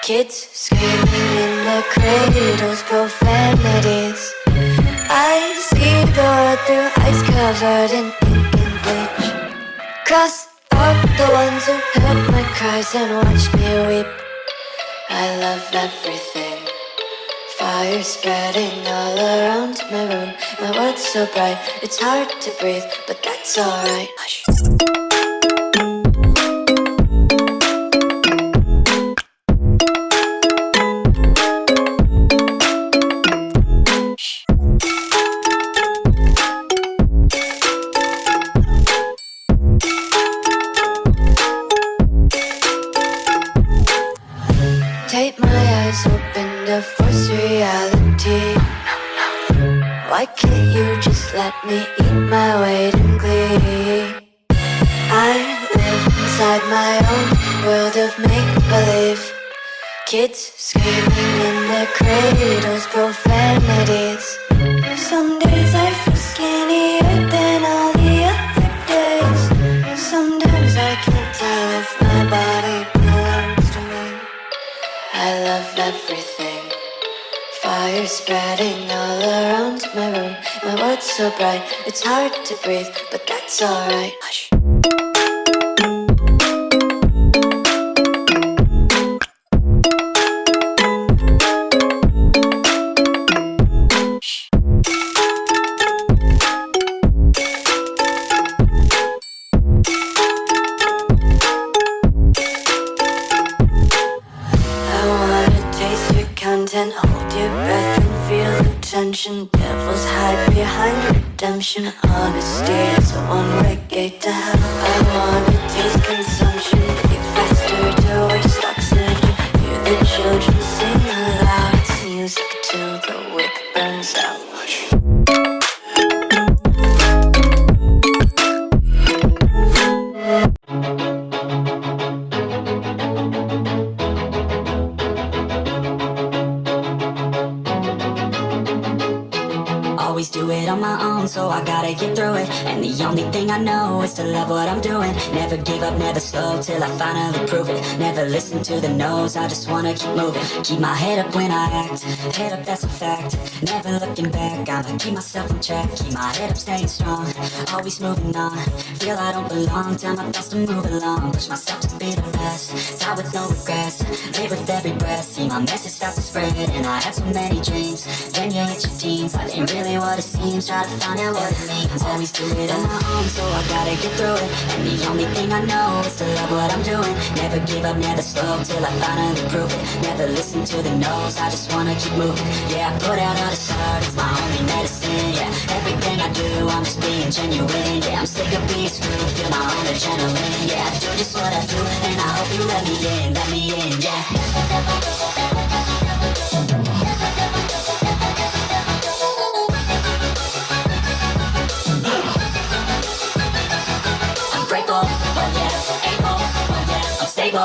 Kids screaming in the cradles, profanities. I see the world through ice covered in ink and bleach. Cross out the ones who heard my cries and watched me weep. I love everything. Fire spreading all around my room. My world's so bright, it's hard to breathe, but that's alright. Hush. Tape my eyes open to force reality. Why can't you just let me eat my weight in glee? I live inside my own world of make-believe. Kids screaming in their cradles, profanities. Some days I feel skinnier than all the other days. Sometimes I can't tell if my body belongs to me. I love everything. Fire spreading all around my room. My world's so bright, it's hard to breathe, but that's alright. Hush. Content, hold your breath and feel the tension. Devils hide behind redemption. Honesty is a one-way gate to hell. I wanna taste consumption, eat faster to waste oxygen. Hear the children sing aloud. It's music till the wick burns out. Always do it on my own, so I gotta get through it. And the only thing I know is to love what I'm doing. Never give up, never slow, till I finally prove it. Never listen to the no's, I just wanna keep moving. Keep my head up when I act, head up, that's a fact. Never looking back, I'ma keep myself on track. Keep my head up, staying strong, always moving on. Feel I don't belong, tell my thoughts to move along. Push myself to be the best, die with no regrets. Live with every breath, see my message start to spread. And I had so many dreams, then you hit your teens. I ain't really what it seems, try to find out what it means. Always do it on my own, so I gotta get through it. And the only thing I know is to love what I'm doing. Never give up, never slow, till I finally prove it. Never listen to the no's, I just wanna keep moving. Yeah, I put out all this art, it's my only medicine. Yeah, everything I do, I'm just being genuine. Yeah, I'm sick of being screwed, feel my own adrenaline. Yeah, I do just what I do, and I hope you let me in, yeah. Oh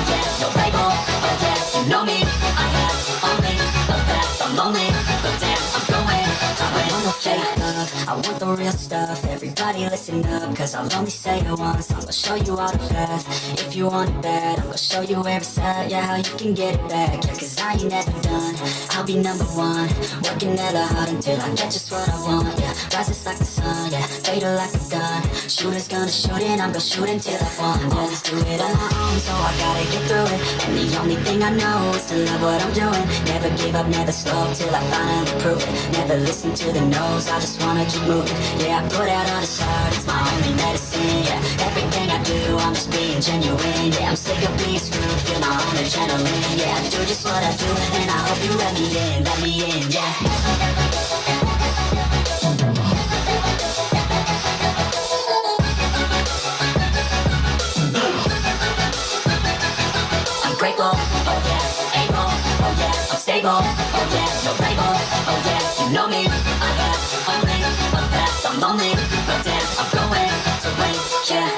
yeah, no label, oh yeah, you know me. I have only the best, I'm lonely, but damn, I'm going to win. I want no fake love, I want the real stuff. Everybody listen up, cause I'll only say it once. I'm gonna show you all the path, if you want it bad. I'm gonna show you where it's at, yeah, how you can get it back. Yeah, cause I ain't never done, I'll be number one. Working hella hard until I get just what I want. Yeah, rises like the sun, yeah, fatal like a gun. Shooter's gonna shoot and I'm gonna shoot until I fall. Always do it on my own, so I gotta get through it. And the only thing I know is to love what I'm doing. Never give up, never slow, till I finally prove it. Never listen to the no's, I just wanna keep moving. Yeah, I put out all this art, it's my only medicine. Yeah, everything I do, I'm just being genuine. Yeah, I'm sick of being screwed, feel my own adrenaline. Yeah, I do just what I do, and I hope you let me in, yeah. Grateful, oh yeah, able, oh yeah, I'm stable, oh yeah, no label, oh yeah, you know me. I have only a past, I'm lonely, but damn, I'm going to win, yeah.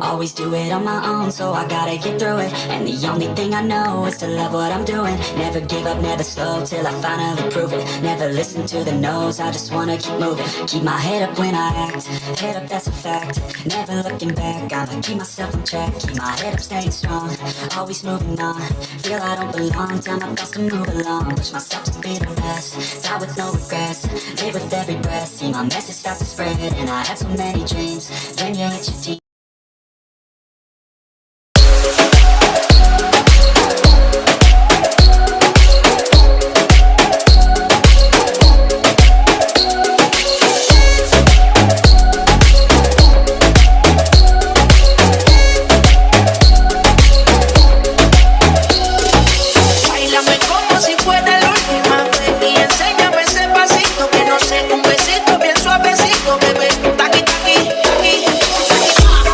Always do it on my own, so I gotta get through it. And the only thing I know is to love what I'm doing. Never give up, never slow, till I finally prove it. Never listen to the no's, I just wanna keep moving. Keep my head up when I act, head up, that's a fact. Never looking back, I'ma keep myself on track. Keep my head up, staying strong, always moving on. Feel I don't belong, tell my thoughts to move along. Push myself to be the best, die with no regrets. Live with every breath, see my message start to spread. And I had so many dreams, then you hit your teeth. Suavecito, bebé, taqui, taqui, taqui.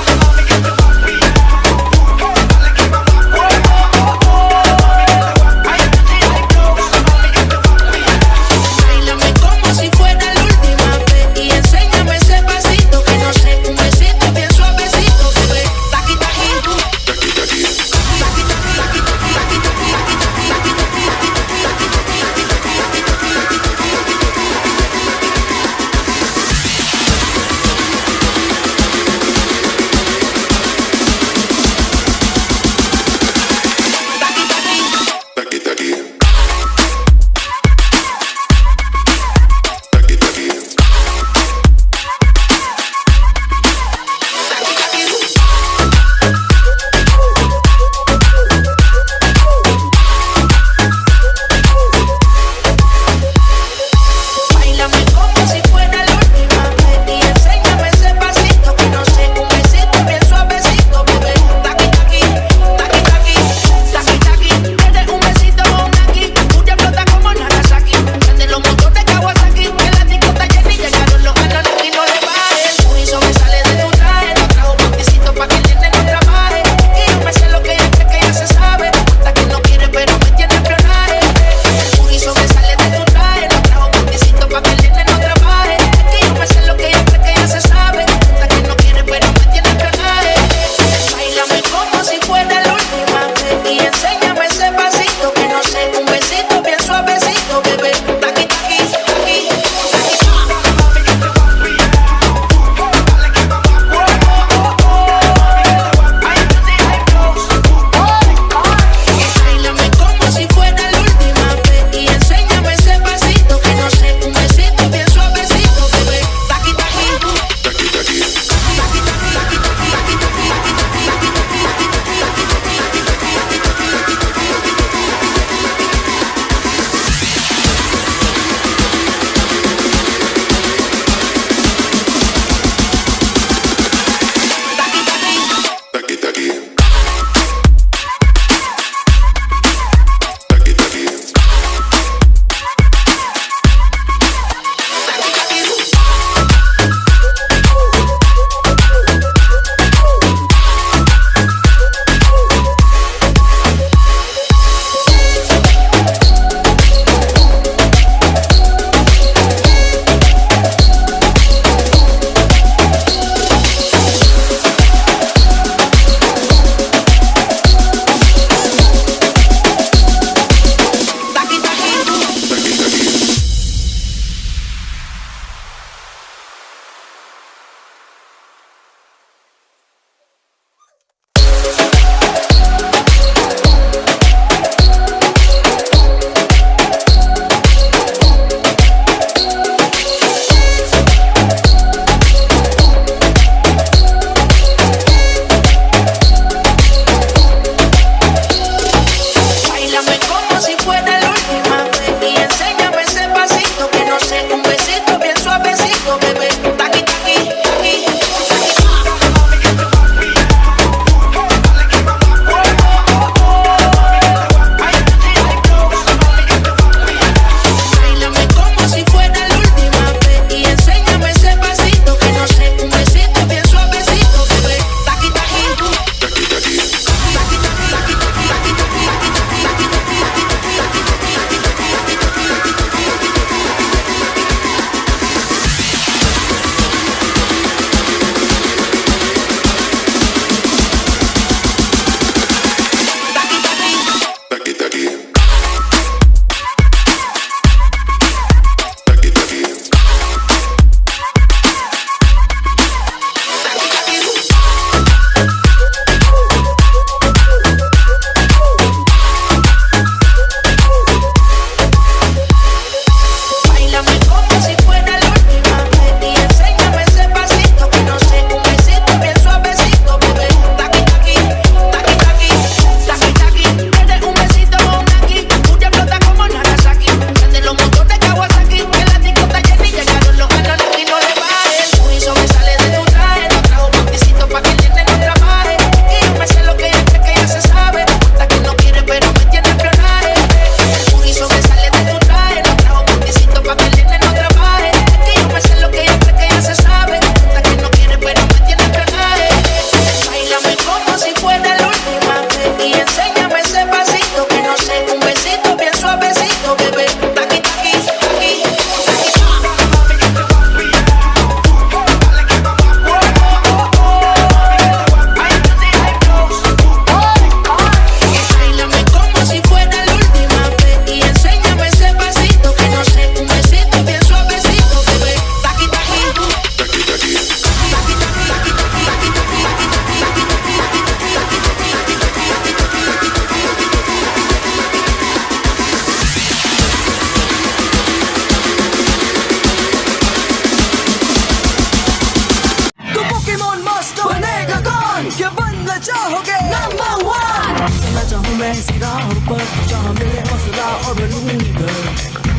စီသာဟုတ်ပါကြောင့်မေးအောင်စလာ over လူနေတယ်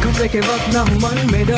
Come take a walk now man made